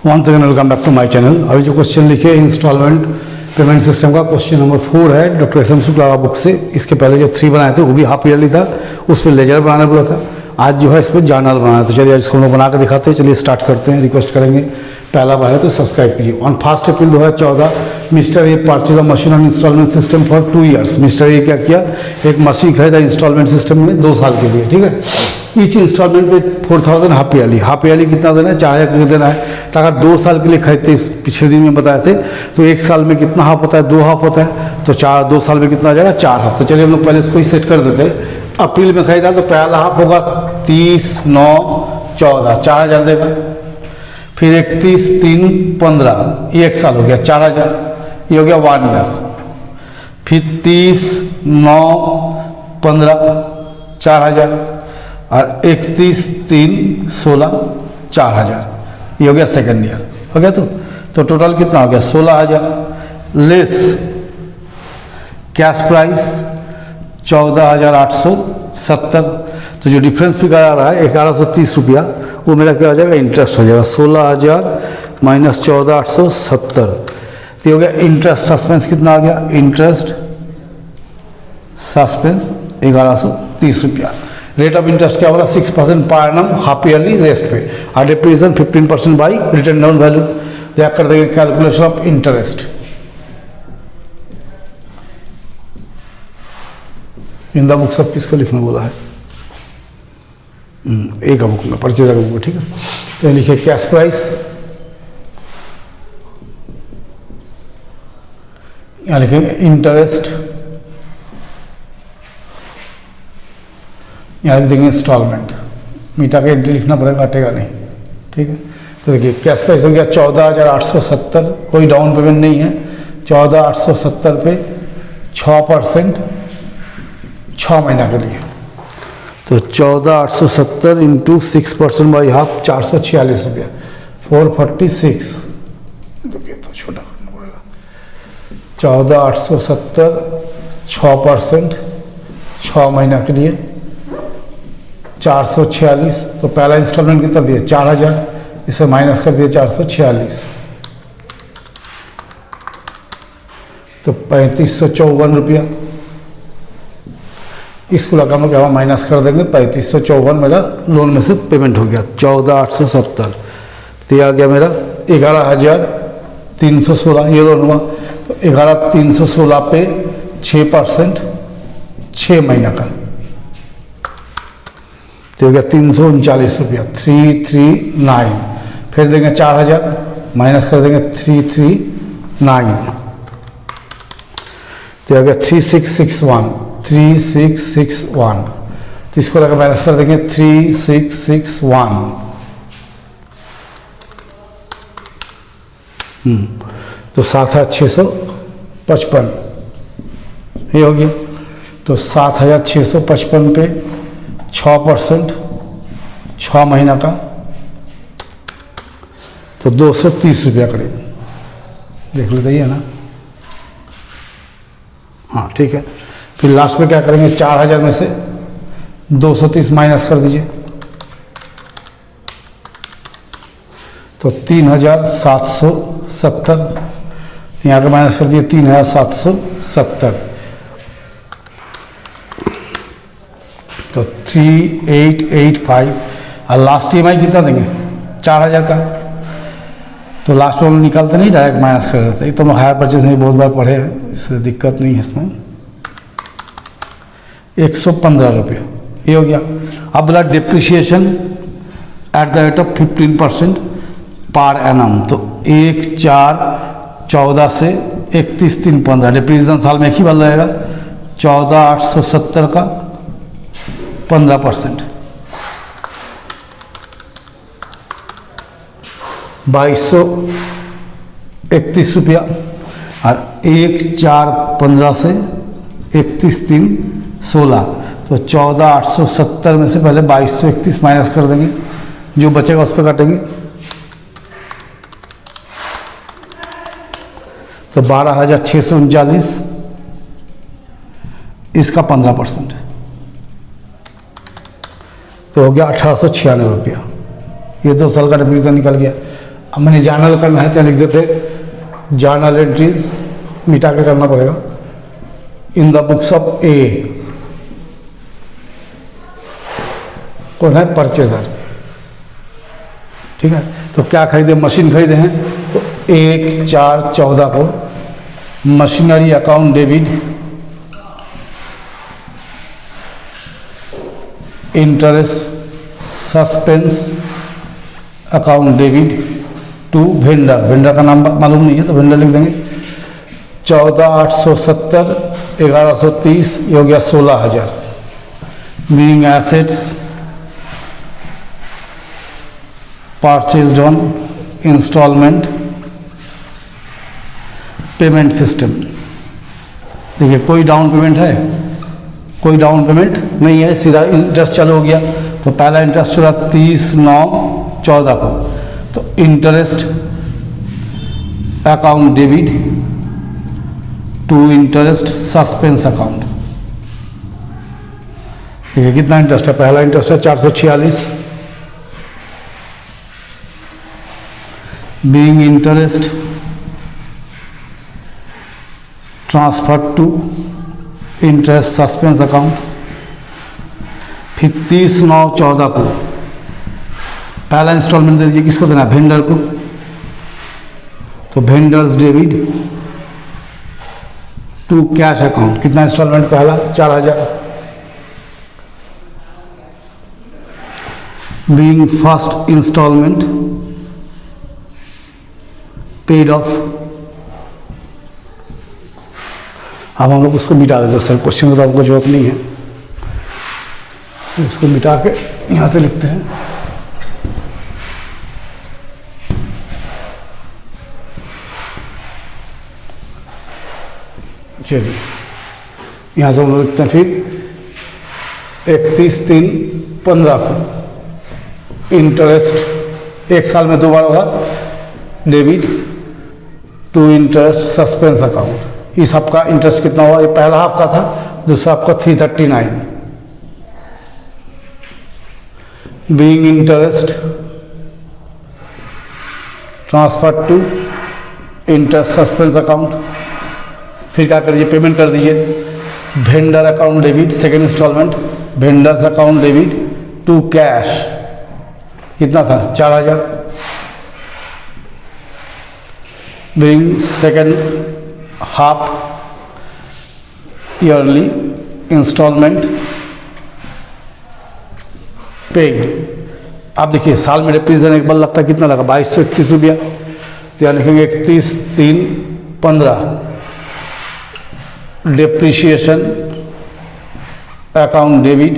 Once again welcome back to my channel. अभी जो question लिखे इंस्टॉलमेंट पेमेंट सिस्टम का क्वेश्चन नंबर 4 है doctor S M Shukla book से। इसके पहले जो 3 बनाए थे वो भी हाफ ईयरली था, उस पर लेजर बनाना बोला था। आज जो है इस पर जर्नल बनाना है, तो चलिए आज इसको हम लोग बना के दिखाते हैं। चलिए स्टार्ट करते हैं। रिक्वेस्ट करेंगे पहला बार है तो सब्सक्राइब कीजिए। On 1 April 2014 mister A purchase machine on instalment system for 2 years. Mister A क्या किया, एक मशीन खरीदा इंस्टॉलमेंट सिस्टम में 2 साल के लिए, ठीक है। ईच इंस्टॉलमेंट पे 4000 हाफ ईयरली कितना देना है, 4000 देना है। तो अगर 2 साल के लिए खरीदते, पिछले दिन में बताए थे, तो 1 साल में कितना हाफ होता है, 2 हाफ होता है। तो 2 साल में कितना आ जाएगा, 4 हाफ। तो चलिए हम लोग पहले इसको ही सेट कर देते हैं। अप्रैल में खरीदा तो पहला हाफ होगा 30/9/14 4000 देगा। फिर 31/3/15 ये 1 साल हो गया 4000, ये हो गया 1 ईयर। फिर 30/9/15 4000 और 31/3/16 4000, ये हो गया सेकेंड ईयर, हो गया। तो टोटल कितना हो गया 16000 लेस कैश प्राइस 14870। तो जो डिफरेंस फिगर आ रहा है 1130 रुपया, वो मेरा क्या हो जाएगा, इंटरेस्ट हो जाएगा। 16000 माइनस 14870, तो हो गया इंटरेस्ट सस्पेंस कितना आ गया, इंटरेस्ट सस्पेंस 1130 रुपया। रेट ऑफ इंटरेस्ट क्या होगा 6% per annum half yearly rest पे, और डिप्रीजन 15% बाई रिटर्न डाउन वैल्यू। तो कर देंगे calculation of interest in the book. सब किसको लिखना बोला है, एक बुक में, परचेज का बुक में, ठीक है। तो लिखिए कैश प्राइस, यहाँ लिखेंगे इंटरेस्ट, यहाँ लिख देंगे इंस्टॉलमेंट। मीठा का एंट्री लिखना पड़ेगा, कटेगा नहीं, ठीक है। तो देखिए कैश प्राइस हो गया 14870, कोई डाउन पेमेंट नहीं है। 14870 पे 6% 6 महीना के लिए, तो 14870 इंटू 6% बाई हाफ 446 रुपया, 446। देखिए तो छोटा करना पड़ेगा। 14870 6% 6 महीना के लिए 446। तो पहला इंस्टॉलमेंट कितना दिए 4000, इसे माइनस कर दिए 446, तो 3554 रुपया। इसको लगा हम क्या माइनस कर देंगे, 3554 मेरा लोन में से पेमेंट हो गया। 14870 तो ये आ गया मेरा 11316, ये लोन हुआ। तो 11316 पे 6% 6 महीना का, तो हो गया 339 रुपया, 339। फिर देंगे 4000, माइनस कर देंगे 339, तो हो गया 3661, 3661। तो इसको लगा माइनस कर देंगे 3661। तो 7655 ये हो गया। तो 7655 पे 6% 6 महीना का, तो 230 रुपया करीब, देख लेते ही है ना। हाँ ठीक है। फिर लास्ट में क्या करेंगे, 4000 में से 230 माइनस कर दीजिए, तो 3770। यहाँ का माइनस कर दिए 3770, तो 3885। और लास्ट EMI कितना देंगे 4000 का। तो लास्ट में निकालते नहीं, डायरेक्ट माइनस कर देते। तो हम हायर परचेज में बहुत बार पढ़े हैं, इससे दिक्कत नहीं है इसमें। 115 रुपया ये हो गया। अब बोला depreciation at the rate of 15% per annum, तो 1/4/14 से 31/3/15। डिप्रिसिएशन साल में एक ही बार रहेगा। 14870 का 15% 2231 रुपया, और 1/4/15 से 31/3/16। तो 14870 में से पहले 2231 माइनस कर देंगे, जो बचेगा उस पर काटेंगे। तो 12639, इसका 15%, तो हो गया 1896 रुपया। ये 2 साल का डिप्रीजन निकल गया। हमने जर्नल करना है तो लिख देते जर्नल एंट्रीज, मिटा के करना पड़ेगा। इन द बुक्स ऑफ ए, कौन है? परचेजर। ठीक है, तो क्या खरीदे? मशीन खरीदे हैं, तो 1/4/14 को machinery account debit, interest suspense account debit to vendor. Vendor का नाम मालूम नहीं है तो वेंडर लिख देंगे। 14,870 1130 ये हो गया 16,000। Meaning assets purchased on instalment payment system. देखिए कोई डाउन पेमेंट है? कोई डाउन पेमेंट नहीं है, सीधा इंटरेस्ट चालू हो गया। तो पहला इंटरेस्ट हुआ 30/9/14 को, तो interest account debit to interest suspense account. देखिए कितना इंटरेस्ट है? पहला इंटरेस्ट है 446, being interest transfer to interest suspense account. फिर 30/9/14 को पहला इंस्टॉलमेंट दे दीजिए। किसको देना? वेंडर को। तो vendors debit to cash account. कितना इंस्टॉलमेंट? पहला 4,000। Being first instalment paid off. अब हम लोग उसको मिटा देते हैं सर, क्वेश्चन तो आपको जरूरत नहीं है, इसको मिटा के यहाँ से लिखते हैं। चलिए यहाँ से हम लोग लिखते हैं फिर 31/3/15 को इंटरेस्ट 1 साल में 2 बार होगा debit to interest suspense account. इस हाफ का इंटरेस्ट कितना हुआ? ये पहला हाफ का था, दूसरा हाफ का 339। Being interest transfer to interest suspense account. फिर क्या करिए? पेमेंट कर दीजिए। Vendor account debit second instalment, vendors account debit to cash. कितना था? 4,000। Being second half yearly instalment paid. आप देखिए साल में डिप्रीशिएशन एक बार लगता है, कितना लगा? 2231 रुपया। तो यहाँ लिखेंगे 31/3/15 depreciation account debit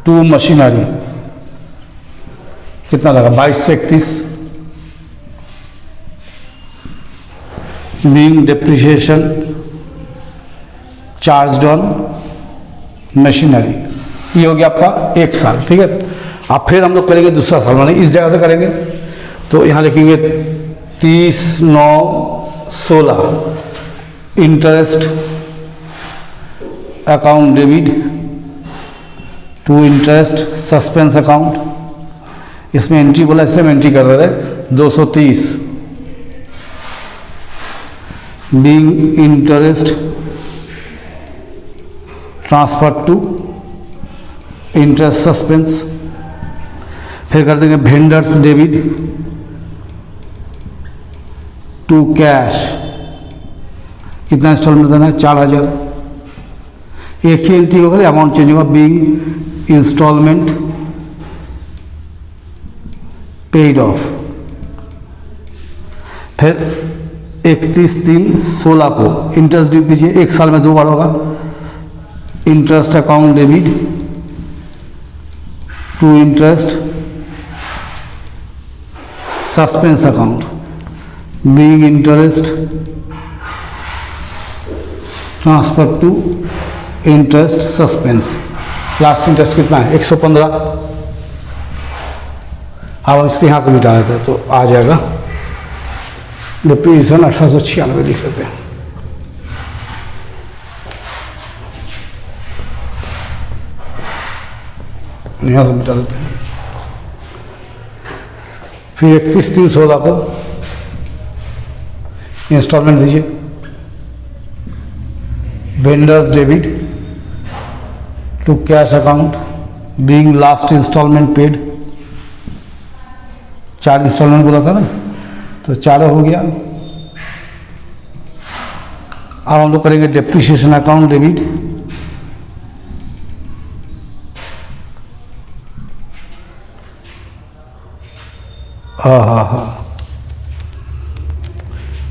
to machinery. कितना लगा? 2231। Being depreciation charge on machinery. ये हो गया आपका 1 साल। ठीक है, अब फिर हम लोग करेंगे दूसरा साल, माने इस जगह से करेंगे। तो यहाँ लिखेंगे 30/9/16 interest account debit to interest suspense account. इसमें एंट्री बोला, इसमें एंट्री कर दे रहे 230। Being interest transfer to interest suspense. फिर कर देंगे वेंडर्स डेबिट टू कैश। कितना इंस्टॉलमेंट देना है? 4,000। एक ही एंट्री होगा, अमाउंट चेंज होगा। Being instalment paid off. फिर 31/3/16 को इंटरेस्ट ड्यू कीजिए। 1 साल में 2 बार होगा। Interest account debit to interest suspense account. Being interest transfer to interest suspense. Last interest कितना है? 115। अब हम इसको यहाँ से मिटा देते हैं तो आ जाएगा डिप्रीशिएशन 1896 लिख लेते हैं। यहाँ से मिटा देते हैं। फिर 31/3/16 को इंस्टॉलमेंट दीजिए। Vendors debit to cash account being last instalment paid, 4 instalment बोला था ना, तो 4 हो गया। अब हम लोग करेंगे डेप्रिसिएशन अकाउंट डेबिट, हाँ,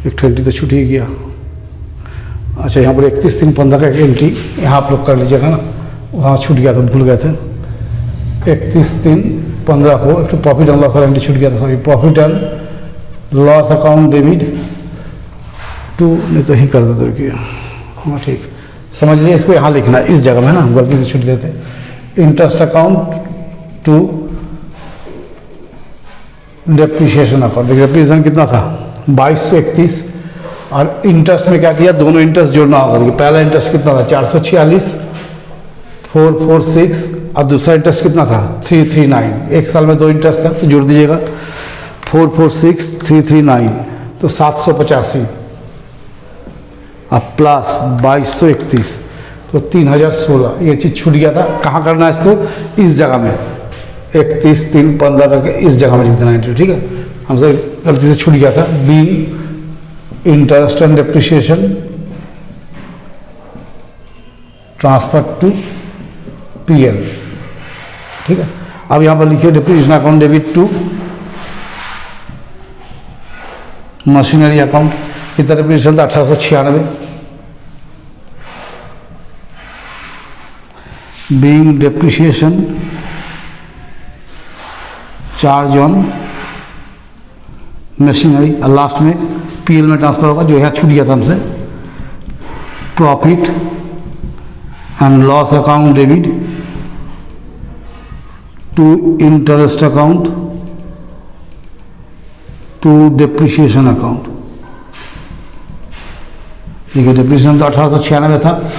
एक 20 तो छूट ही गया। अच्छा, यहाँ पर 31/3/15 का एक एंट्री यहाँ आप लोग कर लीजिएगा ना, वहाँ छूट गया था, भूल गए थे। 31/3/15 को एक तो प्रॉफिट एंड लॉस एंट्री छूट गया था, sorry, profit and loss account debit to, नहीं तो ही कर देते रुकिए, हाँ ठीक, समझ लीजिए, इसको यहाँ लिखना है, इस जगह में ना गलती से छूट देते। Interest account to depreciation account, देखिए डेप्रिसिएशन कितना था 2231, और इंटरेस्ट में क्या किया, दोनों इंटरेस्ट जोड़ना होगा। देखिए पहला इंटरेस्ट कितना था 446 446, और दूसरा इंटरेस्ट कितना था 339, एक साल में 2 इंटरेस्ट था, तो जोड़ दीजिएगा 446 339, तो 785, अब प्लस 2231, तो 3016। ये चीज़ छूट गया था, कहाँ करना है इसको, इस जगह में 31/3/15 करके इस जगह में लिख देना एंट्री, ठीक है। हमसे गलती से छूट गया था। Being interest and depreciation transfer to PL, ठीक है। अब यहाँ पर लिखिए depreciation account debit to machinery account, कितना डेप्रिसिएशन था 1896। Being depreciation charge on machinery, और लास्ट में पीएल में ट्रांसफर होगा, जो यहाँ छूट गया था हमसे। Profit and loss account debit to interest account to depreciation account. देखिए डेप्रिसिएशन तो 1896 था,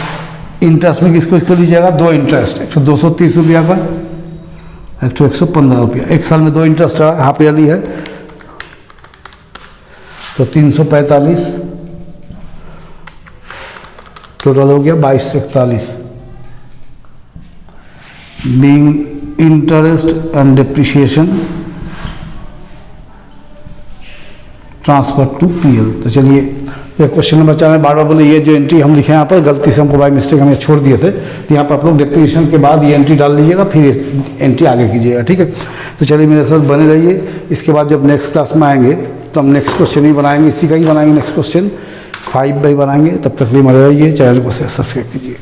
इंटरेस्ट में किसको लीजिएगा, 2 इंटरेस्ट, एक तो 230 रुपया का, एक तो 115 रुपया, एक साल में 2 इंटरेस्ट हाफ ईयरली है, तो 345, टोटल हो गया 2241। Being interest and depreciation transfer to PL. तो चलिए, ये क्वेश्चन नंबर 4 में बार बार बोले, ये जो एंट्री हम लिखे हैं यहाँ पर गलती से हमको बाय मिस्टेक हमें छोड़ दिए थे, तो यहाँ पर आप लोग डेप्रिसिएशन के बाद ये एंट्री डाल लीजिएगा, फिर एंट्री आगे कीजिएगा, ठीक है। तो चलिए मेरे साथ बने रहिए। इसके बाद जब नेक्स्ट क्लास में आएंगे तो हम नेक्स्ट क्वेश्चन ही बनाएंगे, इसी का ही बनाएंगे नेक्स्ट क्वेश्चन 5 बाई बनाएंगे। तब तक भी बने रहिए, चैनल को सब्सक्राइब कीजिए।